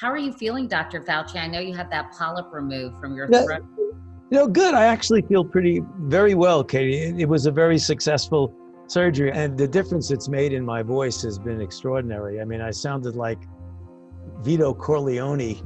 How are you feeling, Dr. Fauci? I know you had that polyp removed from your Yeah, throat. good. I actually feel very well, Katie. It was a very successful surgery, and the difference it's made in my voice has been extraordinary. I mean, I sounded like Vito Corleone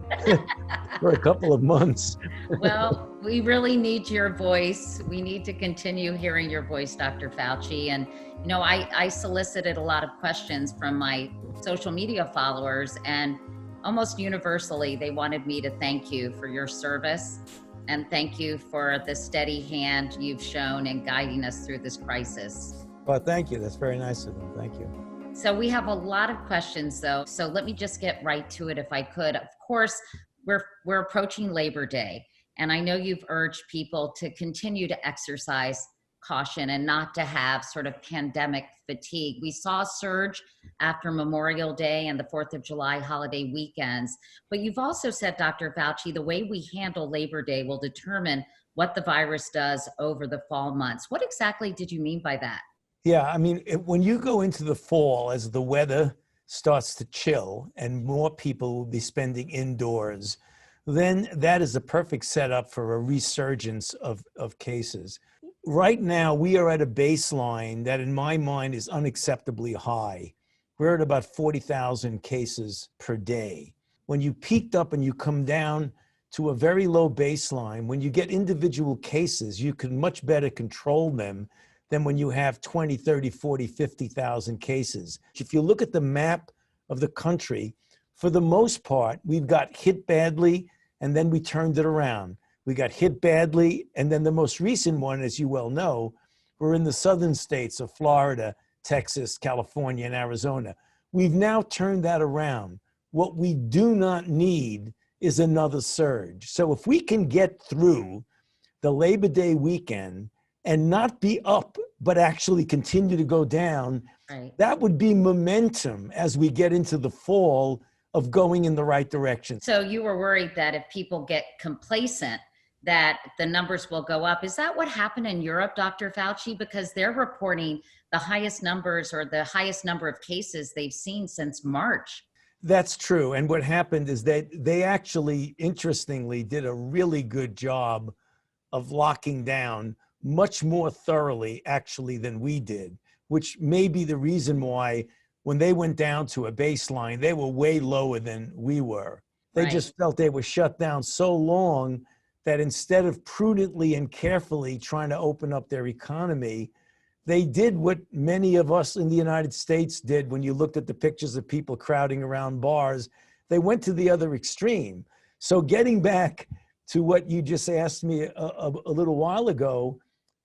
for a couple of months. Well, we really need your voice. We need to continue hearing your voice, Dr. Fauci. And, I solicited a lot of questions from my social media followers, and almost universally, they wanted me to thank you for your service and thank you for the steady hand you've shown in guiding us through this crisis. Well, thank you. That's very nice of them. Thank you. So we have a lot of questions, though. So let me just get right to it if I could. Of course, we're approaching Labor Day, and I know you've urged people to continue to exercise caution and not to have sort of pandemic fatigue. We saw a surge after Memorial Day and the 4th of July holiday weekends, but you've also said, Dr. Fauci, the way we handle Labor Day will determine what the virus does over the fall months. What exactly did you mean by that? Yeah, I mean, when you go into the fall, as the weather starts to chill and more people will be spending indoors, then that is a perfect setup for a resurgence of cases. Right now, we are at a baseline that in my mind is unacceptably high. We're at about 40,000 cases per day. When you peaked up and you come down to a very low baseline, when you get individual cases, you can much better control them than when you have 20, 30, 40, 50,000 cases. If you look at the map of the country, for the most part, we've got hit badly and then we turned it around. We got hit badly, and then the most recent one, as you well know, we're in the southern states of Florida, Texas, California, and Arizona. We've now turned that around. What we do not need is another surge. So if we can get through the Labor Day weekend and not be up, but actually continue to go down, Right. that would be momentum as we get into the fall of going in the right direction. So you were worried that if people get complacent, that the numbers will go up. Is that what happened in Europe, Dr. Fauci? Because they're reporting the highest numbers or the highest number of cases they've seen since March. That's true. And what happened is that they actually, interestingly, did a really good job of locking down much more thoroughly, actually, than we did, which may be the reason why when they went down to a baseline, they were way lower than we were. They Right. just felt they were shut down so long that instead of prudently and carefully trying to open up their economy, they did what many of us in the United States did when you looked at the pictures of people crowding around bars. They went to the other extreme. So getting back to what you just asked me a little while ago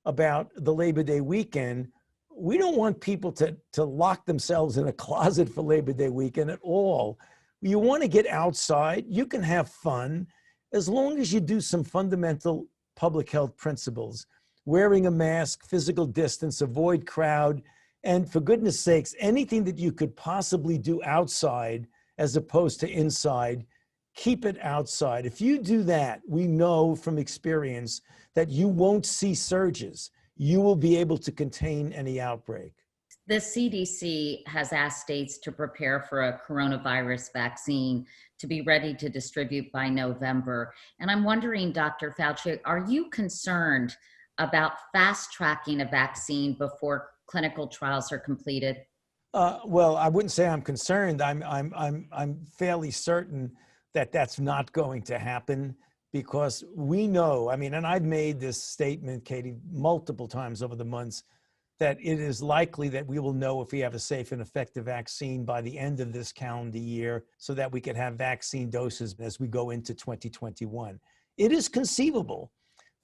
about the Labor Day weekend, we don't want people to lock themselves in a closet for Labor Day weekend at all. You want to get outside, you can have fun, as long as you do some fundamental public health principles. Wearing a mask, physical distance, avoid crowd, and for goodness sakes, anything that you could possibly do outside as opposed to inside, keep it outside. If you do that, we know from experience that you won't see surges. You will be able to contain any outbreak. The CDC has asked states to prepare for a coronavirus vaccine to be ready to distribute by November. And I'm wondering, Dr. Fauci, are you concerned about fast tracking a vaccine before clinical trials are completed? Well, I wouldn't say I'm concerned. I'm fairly certain that that's not going to happen, because we know, I mean, and I've made this statement, Katie, multiple times over the months, that it is likely that we will know if we have a safe and effective vaccine by the end of this calendar year, so that we could have vaccine doses as we go into 2021. It is conceivable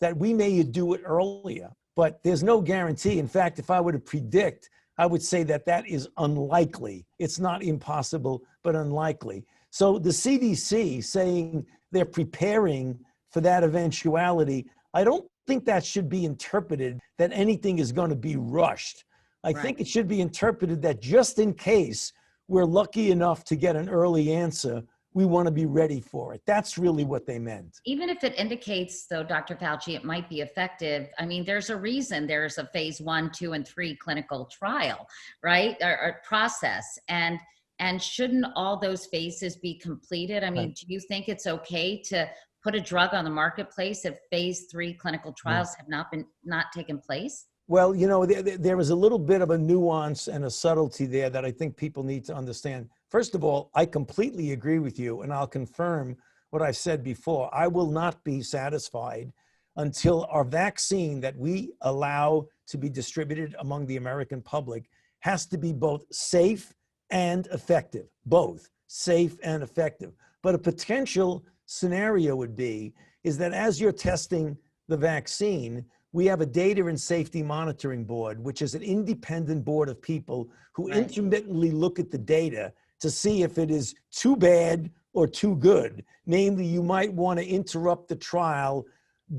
that we may do it earlier, but there's no guarantee. In fact, if I were to predict, I would say that that is unlikely. It's not impossible, but unlikely. So the CDC saying they're preparing for that eventuality, I don't think that should be interpreted that anything is going to be rushed. I think it should be interpreted that just in case we're lucky enough to get an early answer, we want to be ready for it. That's really what they meant. Even if it indicates, though, Dr. Fauci, it might be effective, I mean, there's a reason there's a phase 1, 2, and 3 clinical trial, right? Or process. And And shouldn't all those phases be completed? I mean, Right. do you think it's okay to put a drug on the marketplace if phase 3 clinical Yeah. trials have not taken place? Well, there was a little bit of a nuance and a subtlety there that I think people need to understand. First of all, I completely agree with you, and I'll confirm what I've said before. I will not be satisfied until our vaccine that we allow to be distributed among the American public has to be both safe and effective, both safe and effective. But a potential scenario would be is that as you're testing the vaccine, we have a data and safety monitoring board, which is an independent board of people who Right. intermittently look at the data to see if it is too bad or too good. Namely, you might want to interrupt the trial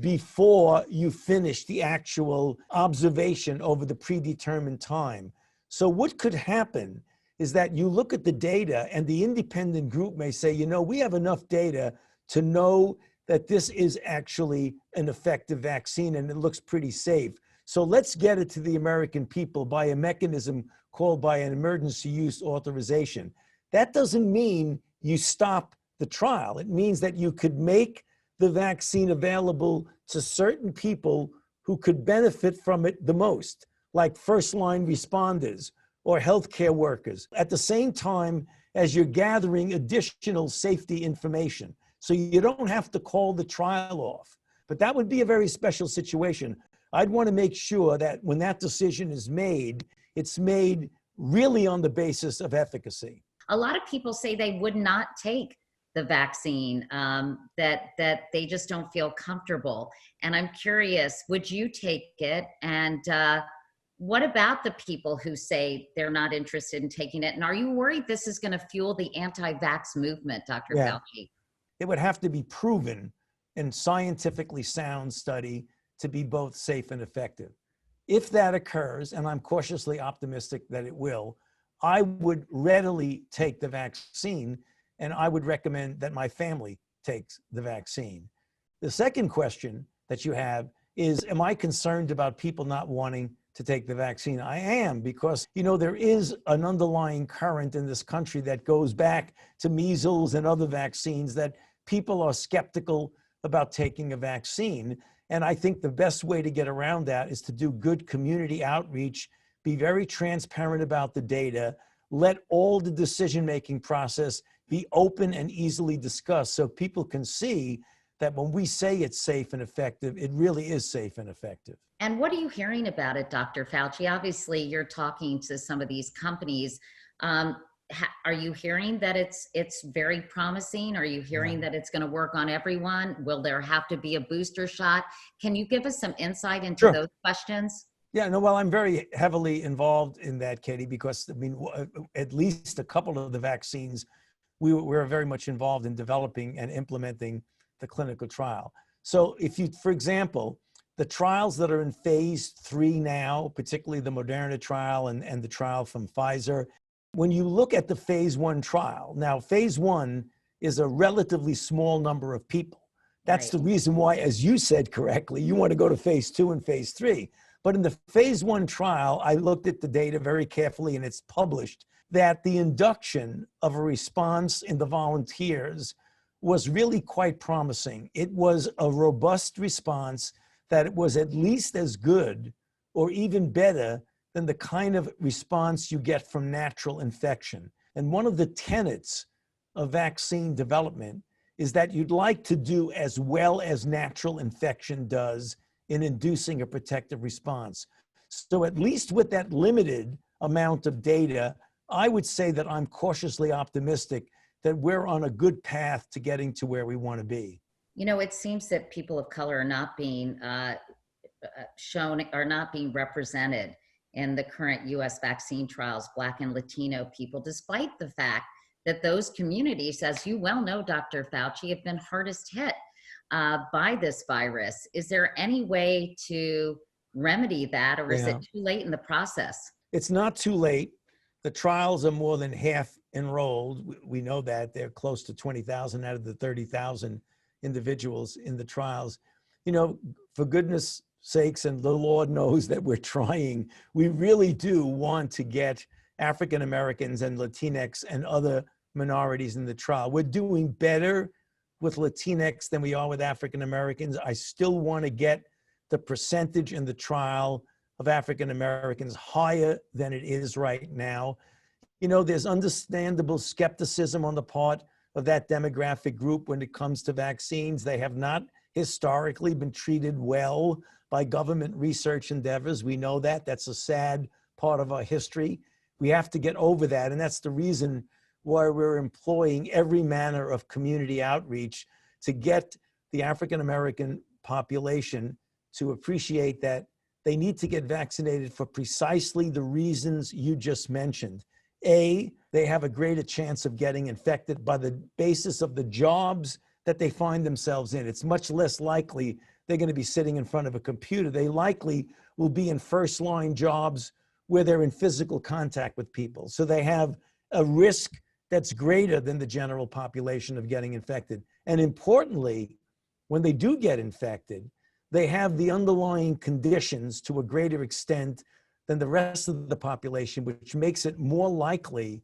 before you finish the actual observation over the predetermined time. So what could happen is that you look at the data and the independent group may say, we have enough data to know that this is actually an effective vaccine and it looks pretty safe. So let's get it to the American people by a mechanism called by an emergency use authorization. That doesn't mean you stop the trial. It means that you could make the vaccine available to certain people who could benefit from it the most, like first-line responders or healthcare workers, at the same time as you're gathering additional safety information. So you don't have to call the trial off. But that would be a very special situation. I'd want to make sure that when that decision is made, it's made really on the basis of efficacy. A lot of people say they would not take the vaccine, that they just don't feel comfortable. And I'm curious, would you take it? And what about the people who say they're not interested in taking it? And are you worried this is going to fuel the anti-vax movement, Dr. Yeah. Fauci? It would have to be proven in scientifically sound study to be both safe and effective. If that occurs, and I'm cautiously optimistic that it will, I would readily take the vaccine, and I would recommend that my family takes the vaccine. The second question that you have is, am I concerned about people not wanting to take the vaccine? I am, because, there is an underlying current in this country that goes back to measles and other vaccines that people are skeptical about taking a vaccine. And I think the best way to get around that is to do good community outreach, be very transparent about the data, let all the decision-making process be open and easily discussed so people can see that when we say it's safe and effective, it really is safe and effective. And what are you hearing about it, Dr. Fauci? Obviously, you're talking to some of these companies. Are you hearing that it's very promising? Are you hearing that it's going to work on everyone? Will there have to be a booster shot? Can you give us some insight into Sure. those questions? Yeah, no, well, I'm very heavily involved in that, Katie, because at least a couple of the vaccines, we're very much involved in developing and implementing the clinical trial. So if you, for example, the trials that are in phase 3 now, particularly the Moderna trial and the trial from Pfizer, when you look at the phase 1 trial, now phase 1 is a relatively small number of people. That's Right. the reason why, as you said correctly, you want to go to phase 2 and phase 3. But in the phase 1 trial, I looked at the data very carefully, and it's published, that the induction of a response in the volunteers was really quite promising. It was a robust response that it was at least as good or even better than the kind of response you get from natural infection. And one of the tenets of vaccine development is that you'd like to do as well as natural infection does in inducing a protective response. So at least with that limited amount of data, I would say that I'm cautiously optimistic that we're on a good path to getting to where we want to be. It seems that people of color are not being shown, are not being represented in the current U.S. vaccine trials, Black and Latino people, despite the fact that those communities, as you well know, Dr. Fauci, have been hardest hit by this virus. Is there any way to remedy that, or is it too late in the process? It's not too late. The trials are more than half enrolled. We know that. They're close to 20,000 out of the 30,000 individuals in the trials. For goodness sakes, and the Lord knows that we're trying, we really do want to get African Americans and Latinx and other minorities in the trial. We're doing better with Latinx than we are with African Americans. I still want to get the percentage in the trial of African Americans higher than it is right now. You know, there's understandable skepticism on the part of that demographic group when it comes to vaccines. They have not historically been treated well by government research endeavors. We know that. That's a sad part of our history. We have to get over that. And that's the reason why we're employing every manner of community outreach to get the African American population to appreciate that they need to get vaccinated for precisely the reasons you just mentioned. A, they have a greater chance of getting infected by the basis of the jobs that they find themselves in. It's much less likely they're going to be sitting in front of a computer. They likely will be in first line jobs where they're in physical contact with people. So they have a risk that's greater than the general population of getting infected. And importantly, when they do get infected, they have the underlying conditions to a greater extent than the rest of the population, which makes it more likely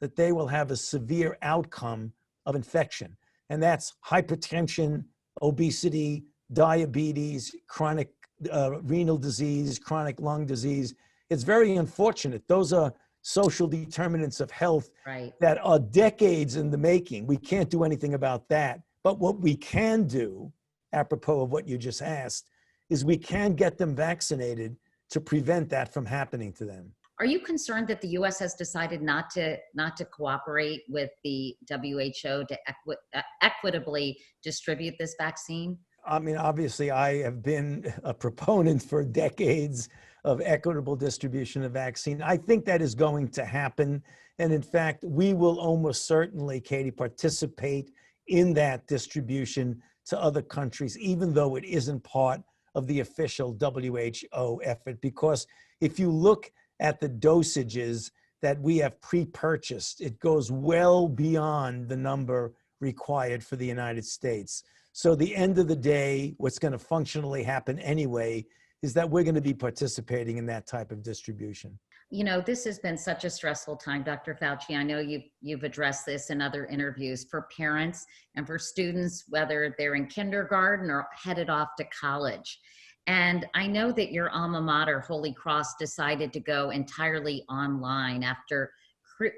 that they will have a severe outcome of infection. And that's hypertension, obesity, diabetes, chronic renal disease, chronic lung disease. It's very unfortunate. Those are social determinants of health that are decades in the making. We can't do anything about that. But what we can do, apropos of what you just asked, is we can get them vaccinated to prevent that from happening to them. Are you concerned that the U.S. has decided not to cooperate with the WHO to equitably distribute this vaccine? I mean, obviously, I have been a proponent for decades of equitable distribution of vaccine. I think that is going to happen. And in fact, we will almost certainly, Katie, participate in that distribution to other countries, even though it isn't part of the official WHO effort. Because if you look at the dosages that we have pre-purchased, it goes well beyond the number required for the United States. So the end of the day, what's going to functionally happen anyway is that we're going to be participating in that type of distribution. You know, this has been such a stressful time, Dr. Fauci. I know you've addressed this in other interviews for parents and for students, whether they're in kindergarten or headed off to college. And I know that your alma mater, Holy Cross, decided to go entirely online after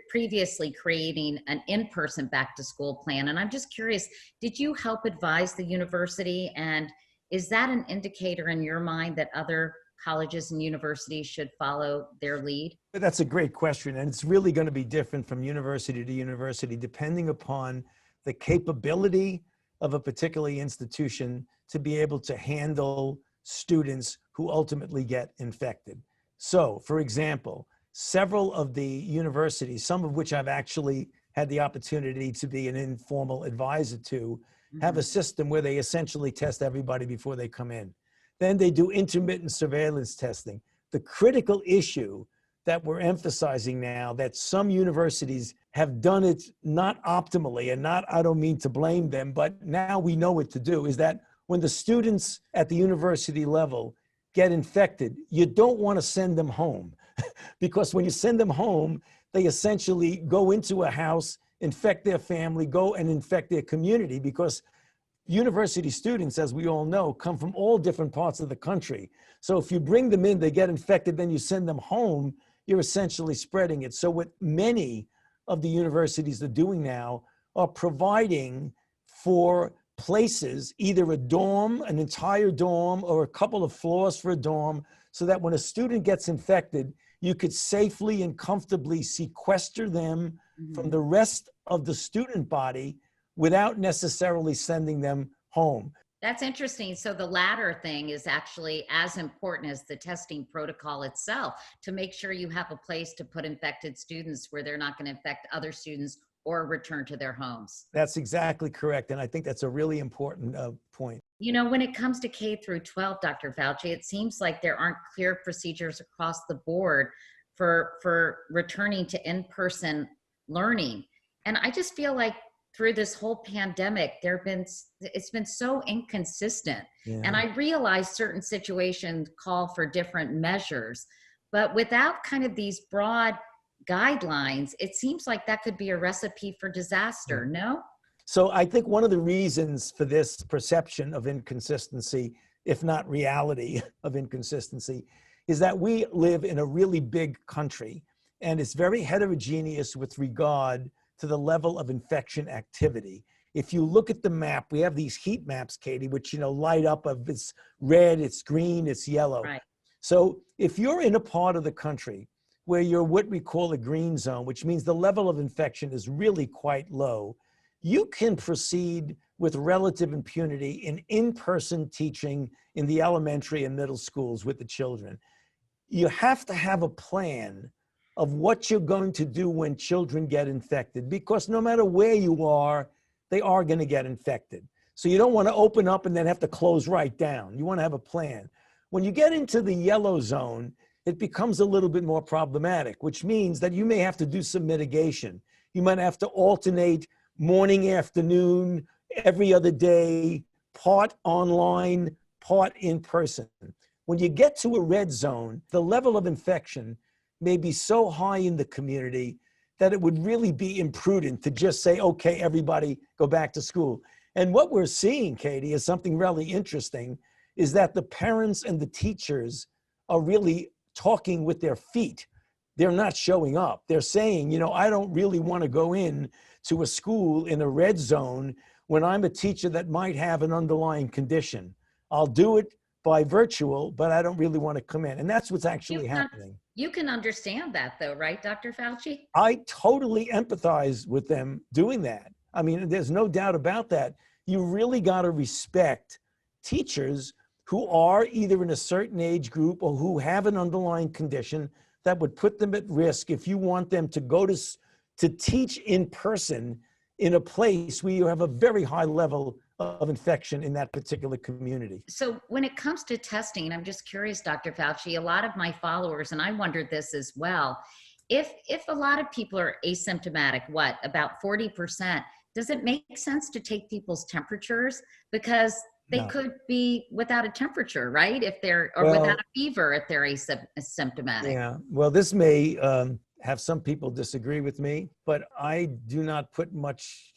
previously creating an in-person back-to-school plan. And I'm just curious, did you help advise the university? And is that an indicator in your mind that other colleges and universities should follow their lead? That's a great question. And it's really going to be different from university to university, depending upon the capability of a particular institution to be able to handle students who ultimately get infected. So, for example, several of the universities, some of which I've actually had the opportunity to be an informal advisor to, have a system where they essentially test everybody before they come in. Then they do intermittent surveillance testing. The critical issue that we're emphasizing now, that some universities have done it not optimally, and not, I don't mean to blame them, but now we know what to do, is that when the students at the university level get infected, you don't want to send them home. Because when you send them home, they essentially go into a house, infect their family, go and infect their community, because university students, as we all know, come from all different parts of the country. So if you bring them in, they get infected, then you send them home, you're essentially spreading it. So what many of the universities are doing now are providing for places, either a dorm, an entire dorm, or a couple of floors for a dorm, so that when a student gets infected, you could safely and comfortably sequester them from the rest of the student body without necessarily sending them home. That's interesting. So the latter thing is actually as important as the testing protocol itself, to make sure you have a place to put infected students where they're not going to infect other students or return to their homes. That's exactly correct. And I think that's a really important point. You know, when it comes to K through 12, Dr. Fauci, it seems like there aren't clear procedures across the board for returning to in-person learning. And I just feel like through this whole pandemic, it's been so inconsistent. Yeah. And I realize certain situations call for different measures, but without kind of these broad guidelines, it seems like that could be a recipe for disaster, no? So I think one of the reasons for this perception of inconsistency, if not reality of inconsistency, is that we live in a really big country, and it's very heterogeneous with regard to the level of infection activity. If you look at the map, we have these heat maps, Katie, which, light up of it's red, it's green, it's yellow. Right. So if you're in a part of the country where you're what we call a green zone, which means the level of infection is really quite low, you can proceed with relative impunity in-person teaching in the elementary and middle schools with the children. You have to have a plan of what you're going to do when children get infected, because no matter where you are, they are going to get infected. So you don't want to open up and then have to close right down. You want to have a plan. When you get into the yellow zone, it becomes a little bit more problematic, which means that you may have to do some mitigation. You might have to alternate morning, afternoon, every other day, part online, part in person. When you get to a red zone, the level of infection may be so high in the community that it would really be imprudent to just say, okay, everybody go back to school. And what we're seeing, Katie, is something really interesting, is that the parents and the teachers are really talking with their feet. They're not showing up. They're saying, I don't really want to go in to a school in a red zone when I'm a teacher that might have an underlying condition. I'll do it by virtual, but I don't really want to come in. And that's what's actually happening. You can understand that though, right, Dr. Fauci? I totally empathize with them doing that. I mean, there's no doubt about that. You really got to respect teachers who are either in a certain age group or who have an underlying condition that would put them at risk if you want them to go to teach in person in a place where you have a very high level of infection in that particular community. So when it comes to testing, I'm just curious, Dr. Fauci, a lot of my followers, and I wondered this as well, if a lot of people are asymptomatic, about 40%, does it make sense to take people's temperatures? Because they could be without a temperature, right? Without a fever if they're asymptomatic. Yeah, well, this may have some people disagree with me, but I do not put much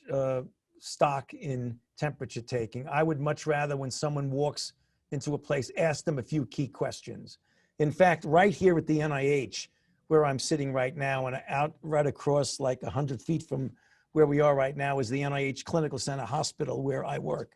stock in temperature taking. I would much rather, when someone walks into a place, ask them a few key questions. In fact, right here at the NIH, where I'm sitting right now, and out right across like 100 feet from where we are right now is the NIH Clinical Center Hospital where I work.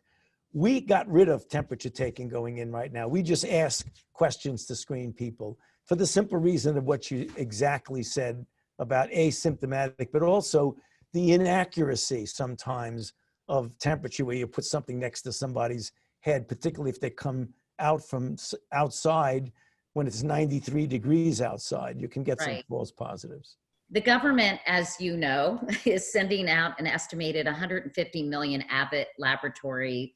We got rid of temperature taking going in right now. We just ask questions to screen people for the simple reason of what you exactly said about asymptomatic, but also the inaccuracy sometimes of temperature, where you put something next to somebody's head, particularly if they come out from outside when it's 93 degrees outside. You can get some false positives. The government, as you know, is sending out an estimated 150 million Abbott laboratory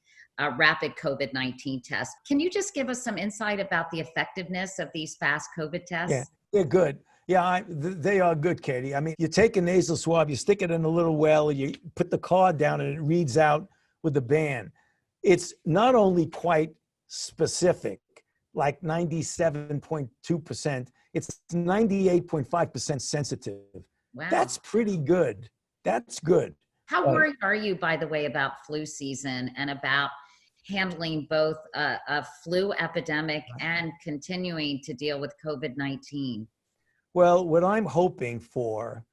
rapid COVID-19 tests. Can you just give us some insight about the effectiveness of these fast COVID tests? Yeah, they're good. Yeah, they are good, Katie. I mean, you take a nasal swab, you stick it in a little well, you put the card down and it reads out with the band. It's not only quite specific, like 97.2%, it's 98.5% sensitive. Wow. That's pretty good. That's good. How worried are you, by the way, about flu season and about handling both a flu epidemic and continuing to deal with COVID-19? Well, what I'm hoping for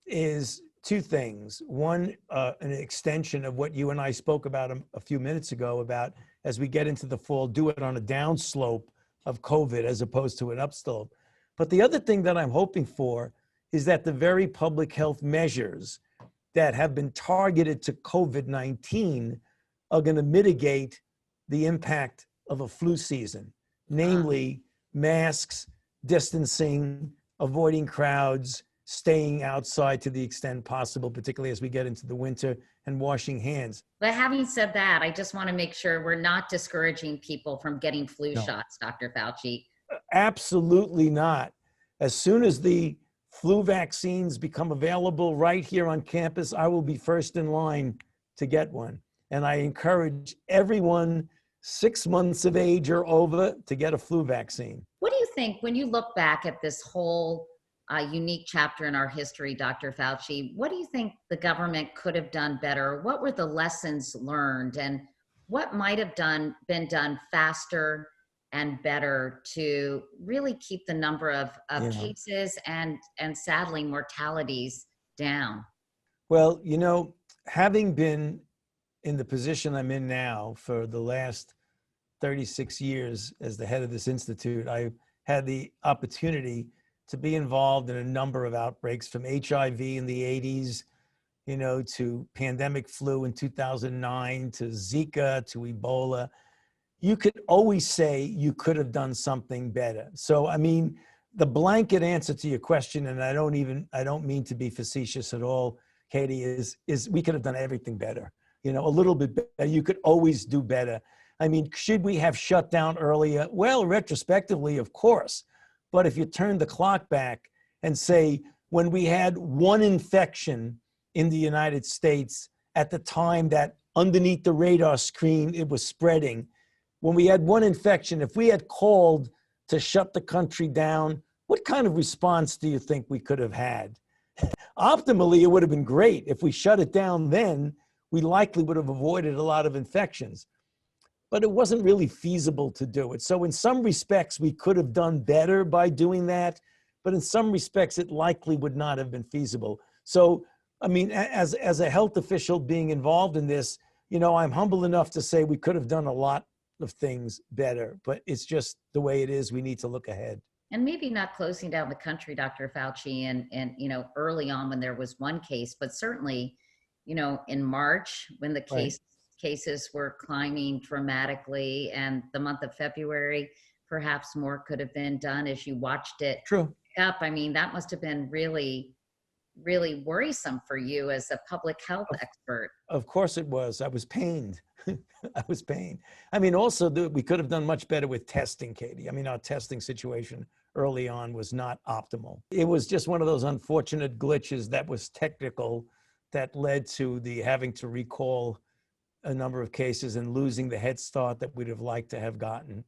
is two things. One, an extension of what you and I spoke about a few minutes ago about, as we get into the fall, do it on a downslope of COVID as opposed to an upslope. But the other thing that I'm hoping for is that the very public health measures that have been targeted to COVID-19 are going to mitigate the impact of a flu season, namely masks, distancing, avoiding crowds, staying outside to the extent possible, particularly as we get into the winter, and washing hands. But having said that, I just want to make sure we're not discouraging people from getting flu shots, Dr. Fauci. Absolutely not. As soon as the flu vaccines become available right here on campus, I will be first in line to get one. And I encourage everyone 6 months of age or over to get a flu vaccine. What do you think when you look back at this whole unique chapter in our history, Dr. Fauci. What do you think the government could have done better? What were the lessons learned, and what might have been done faster and better to really keep the number of Yeah. cases and sadly mortalities down? Well, you know, having been in the position I'm in now for the last 36 years as the head of this institute, I had the opportunity to be involved in a number of outbreaks, from HIV in the 80s, you know, to pandemic flu in 2009, to Zika, to Ebola. You could always say you could have done something better. So, I mean, the blanket answer to your question, and I don't mean to be facetious at all, Katie, is we could have done everything better. You know, a little bit better. You could always do better. I mean, should we have shut down earlier? Well, retrospectively, of course. But if you turn the clock back and say, when we had one infection in the United States at the time that underneath the radar screen it was spreading, when we had one infection, if we had called to shut the country down, what kind of response do you think we could have had? Optimally, it would have been great. If we shut it down then, we likely would have avoided a lot of infections. But it wasn't really feasible to do it. So in some respects, we could have done better by doing that. But in some respects, it likely would not have been feasible. So, I mean, as a health official being involved in this, you know, I'm humble enough to say we could have done a lot of things better, but it's just the way it is. We need to look ahead. And maybe not closing down the country, Dr. Fauci, and you know, early on when there was one case, but certainly, you know, in March when the Right. cases were climbing dramatically, and the month of February, perhaps more could have been done as you watched it True. pick up. I mean, that must have been really, really worrisome for you as a public health Of, expert. of course it was. I was pained. I was pained. I mean, also, we could have done much better with testing, Katie. I mean, our testing situation early on was not optimal. It was just one of those unfortunate glitches that was technical that led to the having to recall a number of cases and losing the head start that we'd have liked to have gotten.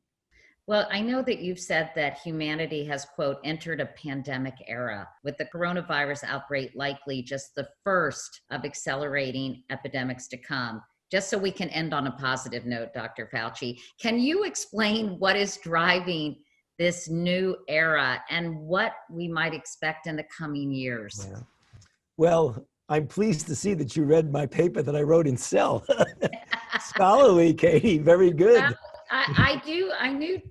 Well, I know that you've said that humanity has, quote, entered a pandemic era, with the coronavirus outbreak likely just the first of accelerating epidemics to come. Just so we can end on a positive note, Dr. Fauci, can you explain what is driving this new era and what we might expect in the coming years? Yeah. Well, I'm pleased to see that you read my paper that I wrote in Cell. Scholarly, Katie, very Well, good. I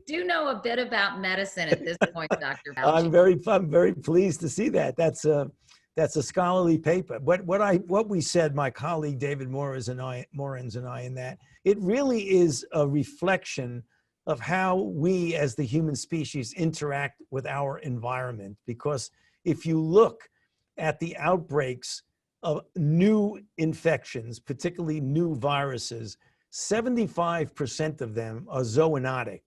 do know a bit about medicine at this point, Dr. Fauci. I'm very pleased to see that. That's a scholarly paper. What we said, my colleague David Morens and I, in that, it really is a reflection of how we as the human species interact with our environment. Because if you look at the outbreaks of new infections, particularly new viruses, 75% of them are zoonotic,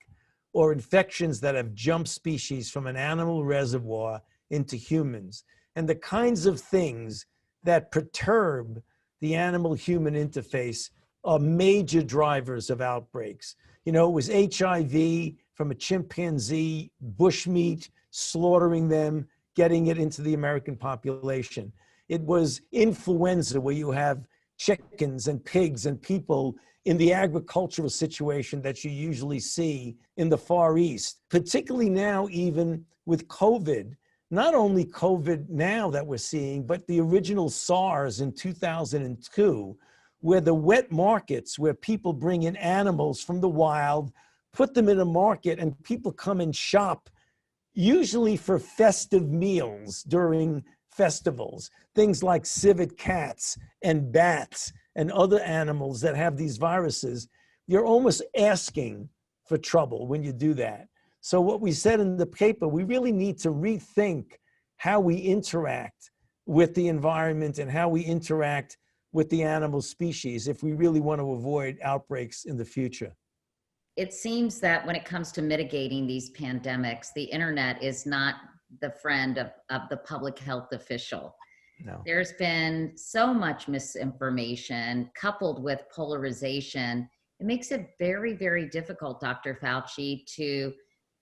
or infections that have jumped species from an animal reservoir into humans. And the kinds of things that perturb the animal-human interface are major drivers of outbreaks. You know, it was HIV from a chimpanzee, bushmeat, slaughtering them, getting it into the American population. It was influenza, where you have chickens and pigs and people in the agricultural situation that you usually see in the Far East, particularly now, even with COVID. Not only COVID now that we're seeing, but the original SARS in 2002, where the wet markets, where people bring in animals from the wild, put them in a market, and people come and shop, usually for festive meals during festivals, things like civet cats and bats and other animals that have these viruses. You're almost asking for trouble when you do that. So what we said in the paper, we really need to rethink how we interact with the environment and how we interact with the animal species if we really want to avoid outbreaks in the future. It seems that when it comes to mitigating these pandemics, the internet is not the friend of the public health official. No. There's been so much misinformation coupled with polarization. It makes it very, very difficult, Dr. Fauci, to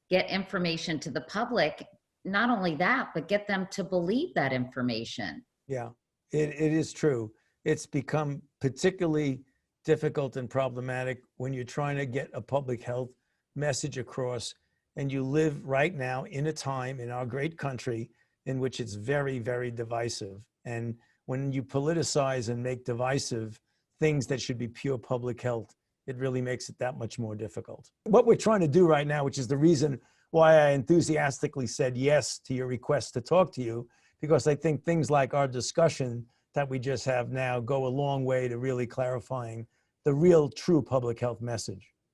get information to the public not only that, but get them to believe that information. Yeah, it is true. It's become particularly difficult and problematic when you're trying to get a public health message across, and you live right now in a time in our great country in which it's very, very divisive. And when you politicize and make divisive things that should be pure public health, it really makes it that much more difficult. What we're trying to do right now, which is the reason why I enthusiastically said yes to your request to talk to you, because I think things like our discussion that we just have now go a long way to really clarifying the real true public health message.